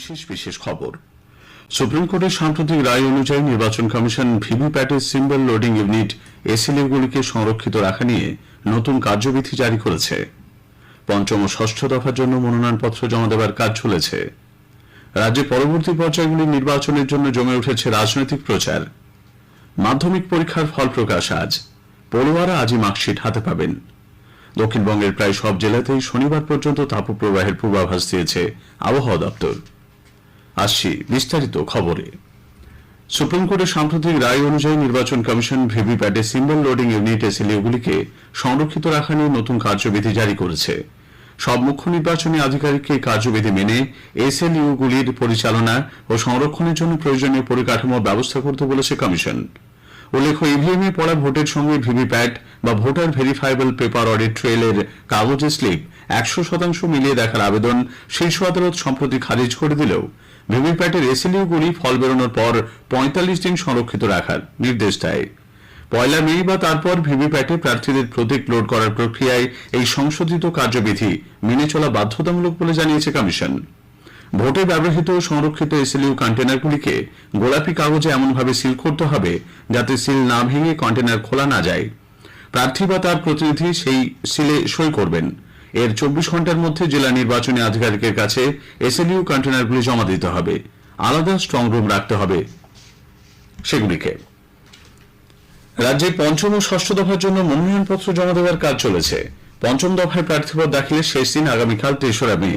বিশেষ বিশেষ খবর। সুপ্রিম কোর্টের সাম্প্রতিক রায় অনুযায়ী নির্বাচন কমিশন ভিভিপ্যাটের সিম্বল লোডিং ইউনিট এসএলইউগুলিকে সংরক্ষিত রাখা নিয়ে নতুন কার্যবিধি জারি করেছে। পঞ্চম ও ষষ্ঠ দফার জন্য মনোনয়নপত্র জমা দেওয়ার কাজ চলেছে। রাজ্যে পরবর্তী পর্যায়গুলির নির্বাচনের জন্য জমে উঠেছে রাজনৈতিক প্রচার। মাধ্যমিক পরীক্ষার ফল প্রকাশ আজ। পড়ুয়ারা আজই মার্কশিট হাতে পাবেন। দক্ষিণবঙ্গের প্রায় সব জেলাতেই শনিবার পর্যন্ত তাপপ্রবাহের পূর্বাভাস দিয়েছে আবহাওয়া দপ্তর। আসছি বিস্তারিত খবরে। সুপ্রিম কোর্টের সাম্প্রতিক রায় অনুযায়ী নির্বাচন কমিশন ভিভিপ্যাটে সিম্বল লোডিং ইউনিট এসএলইউগুলিকে সংরক্ষিত রাখা নিয়ে নতুন কার্যবিধি জারি করেছে। সব মুখ্য নির্বাচনী আধিকারিককে কার্যবিধি মেনে এসএলইউগুলির পরিচালনা ও সংরক্ষণের জন্য প্রয়োজনীয় পরিকাঠামোর ব্যবস্থা করতে বলেছে কমিশন। উল্লেখ্য, ইভিএমে পড়া ভোটের সঙ্গে ভিভিপ্যাট বা ভোটার ভেরিফাইবল পেপার অডিট ট্রেলের কাগজের স্লিপ 100% মিলিয়ে দেখার আবেদন শীর্ষ আদালত সম্প্রতি খারিজ করে দিলেও ভিভিপ্যাটের এসএলইউগুলি ফল বেরোনোর পর 45 দিন সংরক্ষিত রাখার নির্দেশ দেয়। 1 মে বা তারপর ভিভিপ্যাটে প্রার্থীদের প্রতীক লোড করার প্রক্রিয়ায় এই সংশোধিত কার্যবিধি মেনে চলা বাধ্যতামূলক বলে জানিয়েছে কমিশন। ভোটে ব্যবহৃত সংরক্ষিত এসএলইউ কন্টেনারগুলিকে গোলাপি কাগজে এমনভাবে সিল করতে হবে যাতে সিল না ভেঙে কন্টেনার খোলা না যায়। প্রার্থী বা তার প্রতিনিধি সেই সিলে সই করবেন। এর 24 ঘন্টার মধ্যে জেলা নির্বাচনী আধিকারিকের কাছে এসএলইউ কন্টেনারগুলি জমা দিতে হবে। আলাদা স্ট্রং রুম রাখতে হবে সেগুলিকে। রাজ্যে পঞ্চম ও ষষ্ঠ দফার জন্য মনোনয়নপত্র জমা দেওয়ার কাজ চলেছে। পঞ্চম দফায় প্রার্থীপদ দাখিলের শেষ দিন আগামীকাল 3রা মে।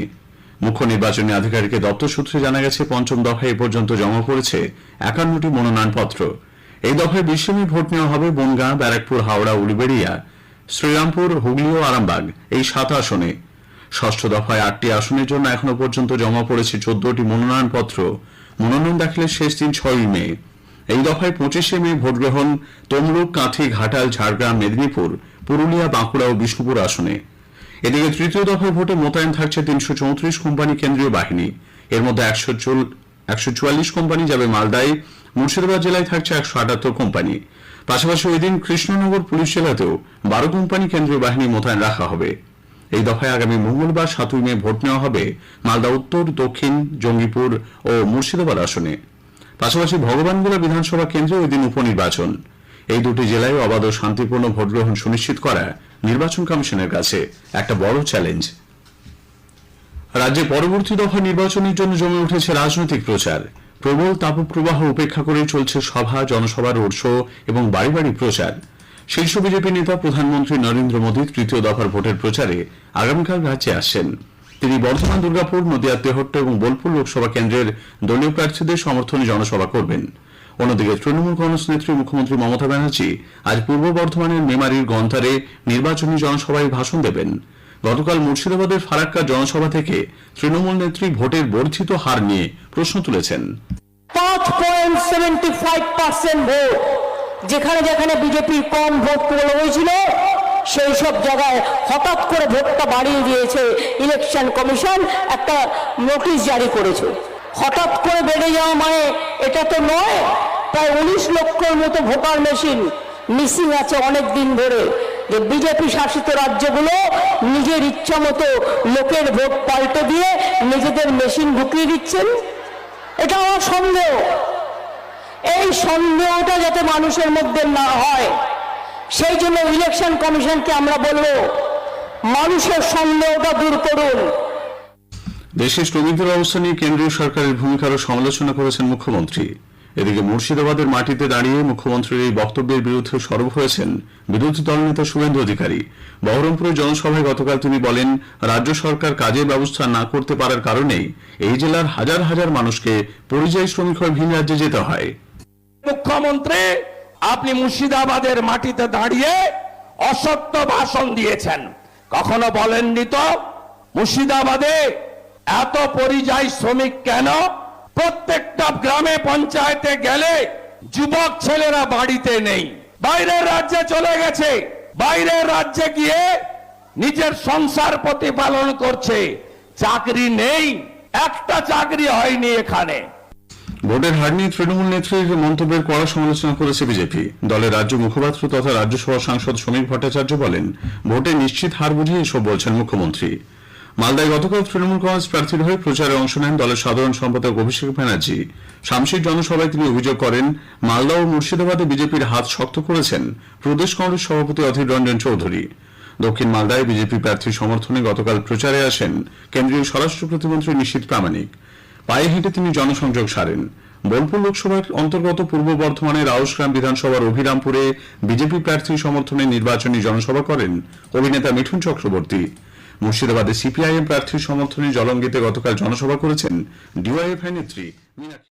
মুখ্য নির্বাচনী আধিকারিকের দপ্তর সূত্রে জানা গেছে, পঞ্চম দফায় এ পর্যন্ত জমা পড়েছে 51টি মনোনয়নপত্র। এই দফায় 20 মে ভোট নেওয়া হবে বনগাঁ, ব্যারাকপুর, হাওড়া, উলুবেড়িয়া, শ্রীরামপুর, হুগলি ও আরামবাগ এই 7 আসনে। ষষ্ঠ দফায় 8টি আসনের জন্য এখনো পর্যন্ত জমা পড়েছে 14টি মনোনয়নপত্র। মনোনয়ন দাখিলের শেষ দিন 6 মে। এই দফায় 25 মে ভোট গ্রহণ তমলুক, কাঁথি, ঘাটাল, ঝাড়গ্রাম, মেদিনীপুর, পুরুলিয়া, বাঁকুড়া ও বিষ্ণুপুর আসনে। এদিকে তৃতীয় দফায় ভোটে মোতায়েন থাকছে 334 কোম্পানি কেন্দ্রীয় বাহিনী। এর মধ্যে 144 কোম্পানি যাবে মালদায়। মুর্শিদাবাদ জেলায় থাকছে 178 কোম্পানি। পাশাপাশি ওই দিন কৃষ্ণনগর পুলিশ জেলাতেও 12 কোম্পানি কেন্দ্রীয় বাহিনী মোতায়েন রাখা হবে। এই দফায় আগামী মঙ্গলবার 7 মে ভোট নেওয়া হবে মালদা উত্তর, দক্ষিণ, জঙ্গিপুর ও মুর্শিদাবাদ আসনে। পাশাপাশি ভগবানগোলা বিধানসভা কেন্দ্রে ওই দিন উপনির্বাচন। এই দুটি জেলায় অবাধ ও শান্তিপূর্ণ ভোটগ্রহণ সুনিশ্চিত করা নির্বাচন কমিশনের কাছে একটা বড় চ্যালেঞ্জ। রাজ্যে পরবর্তী দফা নির্বাচনের জন্য জমে উঠেছে রাজনৈতিক প্রচার। প্রবল তাপপ্রবাহ উপেক্ষা করে চলছে সভা, জনসভা, রোড শো এবং বাড়ি বাড়ি প্রচার। শীর্ষ বিজেপি নেতা প্রধানমন্ত্রী নরেন্দ্র মোদী তৃতীয় দফার ভোটের প্রচারে আগামীকাল রাজ্যে আসছেন। তিনি বর্ধমান, দুর্গাপুর, নদিয়া, তেহট্ট এবং বোলপুর লোকসভা কেন্দ্রের দলীয় প্রার্থীদের সমর্থনে জনসভা করবেন। অন্যদিকে তৃণমূল কংগ্রেস নেত্রী মুখ্যমন্ত্রী মমতা ব্যানার্জি আজ পূর্ব বর্ধমানের মেমারির গন্তারে নির্বাচনী জনসভায় ভাষণ দেবেন। গতকাল মুর্শিদাবাদের ফারাক্কা জনসভা থেকে তৃণমূল নেত্রী ভোটের বর্ধিত হার নিয়ে প্রশ্ন তুলেছেন। 5.75% ভোট, যেখানে যেখানে বিজেপির কম ভোট পড়ে হয়েছিল সেই সব জায়গায় হঠাৎ করে ভোটটা বাড়িয়ে দিয়েছে ইলেকশন কমিশন। একটা নোটিশ জারি করেছে। হঠাৎ করে বেড়ে যাওয়া মানে এটা তো নয়। প্রায় 19 লক্ষের মতো ভোটার মেশিন মিসিং আছে অনেক দিন ধরে। যে বিজেপি শাসিত রাজ্যগুলো নিজের ইচ্ছা মতো লোকের ভোট পাল্টে দিয়ে নিজেদের মেশিন ঢুকিয়ে দিচ্ছেন, এটা আমার সন্দেহ। এই সন্দেহটা যাতে মানুষের মধ্যে না হয় সেই জন্য ইলেকশন কমিশনকে আমরা বলবো, মানুষের সন্দেহটা দূর করুন। দেশে শ্রমিকদের অবস্থা নিয়ে কেন্দ্রীয় সরকারের ভূমিকারও সমালোচনা করেছেন মুখ্যমন্ত্রী। এদিকে মুর্শিদাবাদের মাটিতে দাঁড়িয়ে মুখ্যমন্ত্রীর এই বক্তব্যের বিরুদ্ধে সরব হয়েছেন বিরোধী দলনেতা শুভেন্দু অধিকারী। বহরমপুরে জনসভায় গতকাল তিনি বলেন, রাজ্য সরকার কাজের ব্যবস্থা না করতে পারার কারণেই এই জেলার হাজার হাজার মানুষকে পরিযায়ী শ্রমিক হয়ে ভিন রাজ্যে যেতে হয়। মুখ্যমন্ত্রী, আপনি মুর্শিদাবাদের মাটিতে দাঁড়িয়ে অসত্য ভাষণ দিয়েছেন। কখনো বলেননি তো মুর্শিদাবাদে এত পরিযায়ী শ্রমিক কেন? প্রত্যেকটা গ্রামে পঞ্চায়েতে গেলে যুবক ছেলেরা বাড়িতে নেই, বাইরের রাজ্যে চলে গেছে। বাইরের রাজ্যে গিয়ে নিজের সংসার প্রতিপালন করছে। চাকরি নেই, একটা চাকরি হয়নি এখানে। ভোটের হার নিয়ে তৃণমূল নেত্রীর মন্তব্যের কড়া সমালোচনা করেছে বিজেপি। দলের রাজ্য মুখপাত্র তথা রাজ্যসভা সাংসদ শ্রমিক ভট্টাচার্য বলেন, ভোটে নিশ্চিত হার বুঝিয়ে এসব বলছেন মুখ্যমন্ত্রী। মালদায় গতকাল তৃণমূল কংগ্রেস প্রার্থীর হয়ে প্রচারে অংশ নেন দলের সাধারণ সম্পাদক অভিষেক ব্যানার্জি। শামশির জনসভায় তিনি অভিযোগ করেন, মালদা ও মুর্শিদাবাদে বিজেপির হাত শক্ত করেছেন প্রদেশ কংগ্রেস সভাপতি অধীর রঞ্জন চৌধুরী। দক্ষিণ মালদায় বিজেপি প্রার্থীর সমর্থনে গতকাল প্রচারে আসেন কেন্দ্রীয় স্বরাষ্ট্র প্রতিমন্ত্রী নিশীথ প্রামাণিক। পায়ে হেঁটে তিনি জনসংযোগ সারেন। বোলপুর লোকসভার অন্তর্গত পূর্ব বর্ধমানের আউশগ্রাম বিধানসভার অভিরামপুরে বিজেপি প্রার্থীর সমর্থনে নির্বাচনী জনসভা করেন অভিনেতা মিঠুন চক্রবর্তী। মুর্শিদাবাদে সিপিআইএম প্রার্থীর সমর্থনে জলঙ্গিতে গতকাল জনসভা করেছেন ডিওয়াইএফআই নেত্রী মীনাক্ষী।